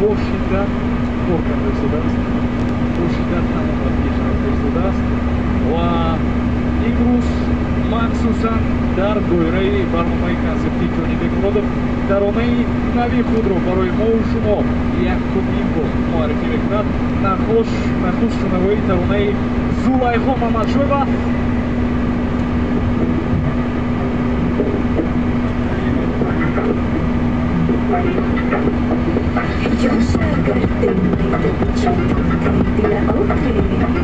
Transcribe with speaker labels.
Speaker 1: Boşi'den Korkan Resul'dast. Boşi'den tamamladı geçen Resul'dast. Ve İbrus махсусан дар доираи барномаи концертии ҷонибек муродов таронаи нави худро барои мову шумо якумин бор муаррифӣ мекунад. нахуст шунавои таронаи Зулайхо Мамадшоева.
Speaker 2: Jag söker dig med ett kött till åter.